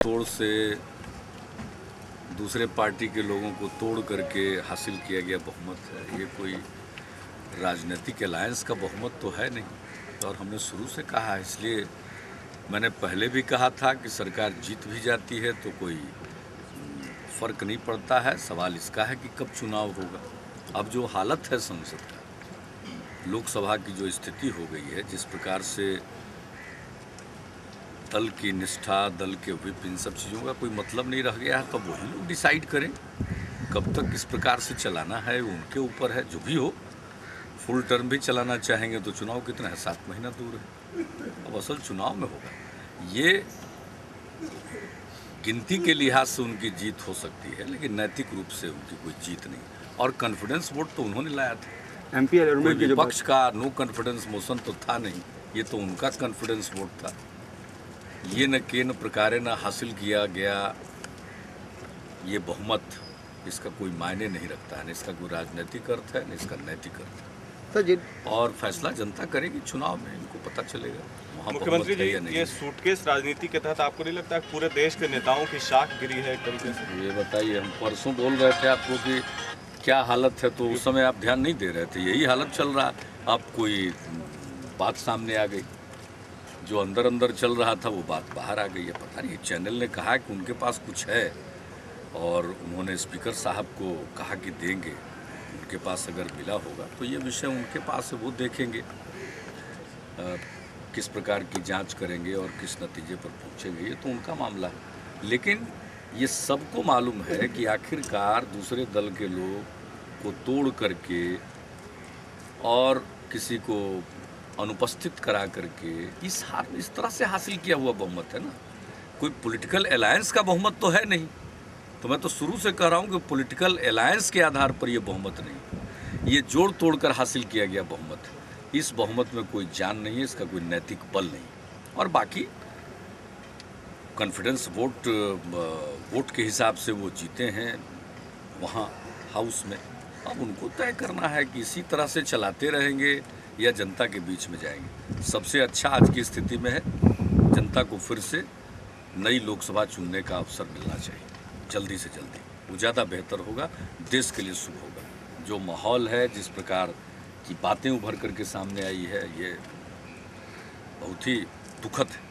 तोड़ से दूसरे पार्टी के लोगों को तोड़ करके हासिल किया गया बहुमत है। ये कोई राजनीतिक अलायंस का बहुमत तो है नहीं। और हमने शुरू से कहा, इसलिए मैंने पहले भी कहा था कि सरकार जीत भी जाती है तो कोई फ़र्क नहीं पड़ता है। सवाल इसका है कि कब चुनाव होगा। अब जो हालत है संसद का, लोकसभा की जो स्थिति हो गई है, जिस प्रकार से दल की निष्ठा, दल के व्हिप, इन सब चीज़ों का कोई मतलब नहीं रह गया है। तब वही लोग डिसाइड करें कब तक किस प्रकार से चलाना है, उनके ऊपर है। जो भी हो, फुल टर्म भी चलाना चाहेंगे तो चुनाव कितना है, 7 महीना दूर है। अब असल चुनाव में होगा। ये गिनती के लिहाज से उनकी जीत हो सकती है, लेकिन नैतिक रूप से उनकी कोई जीत नहीं। और कॉन्फिडेंस वोट तो उन्होंने लाया था। एमपी अलॉटमेंट की विपक्ष का नो कॉन्फिडेंस मोशन तो था नहीं, ये तो उनका कॉन्फिडेंस वोट था। ये न केन प्रकारे न हासिल किया गया ये बहुमत, इसका कोई मायने नहीं रखता है। न इसका कोई राजनीतिक अर्थ है, न इसका नैतिक अर्थ है। और फैसला जनता करेगी चुनाव में, इनको पता चलेगा वहाँ मुख्यमंत्री जी, या नहीं। ये सूटकेस राजनीति के तहत आपको नहीं लगता पूरे देश के नेताओं की शाख गिरी है एक तरीके से? ये बताइए, हम परसों बोल रहे थे आपको कि क्या हालत है, तो उस समय आप ध्यान नहीं दे रहे थे। यही हालत चल रहा। अब कोई बात सामने आ गई, जो अंदर अंदर चल रहा था वो बात बाहर आ गई है। पता नहीं, चैनल ने कहा कि उनके पास कुछ है और उन्होंने स्पीकर साहब को कहा कि देंगे। उनके पास अगर मिला होगा तो ये विषय उनके पास है, वो देखेंगे किस प्रकार की जांच करेंगे और किस नतीजे पर पहुंचेंगे, ये तो उनका मामला है। लेकिन ये सबको मालूम है कि आखिरकार दूसरे दल के लोग को तोड़ करके और किसी को अनुपस्थित करा करके इस तरह से हासिल किया हुआ बहुमत है ना। कोई पॉलिटिकल अलायंस का बहुमत तो है नहीं। तो मैं तो शुरू से कह रहा हूँ कि पॉलिटिकल अलायंस के आधार पर ये बहुमत नहीं, ये जोड़ तोड़ कर हासिल किया गया बहुमत है। इस बहुमत में कोई जान नहीं है, इसका कोई नैतिक बल नहीं। और बाकी कॉन्फिडेंस वोट के हिसाब से वो जीते हैं वहाँ हाउस में। अब उनको तय करना है कि इसी तरह से चलाते रहेंगे या जनता के बीच में जाएंगे। सबसे अच्छा आज की स्थिति में है, जनता को फिर से नई लोकसभा चुनने का अवसर मिलना चाहिए, जल्दी से जल्दी। वो ज़्यादा बेहतर होगा, देश के लिए शुभ होगा। जो माहौल है, जिस प्रकार की बातें उभर करके सामने आई है, ये बहुत ही दुखद है।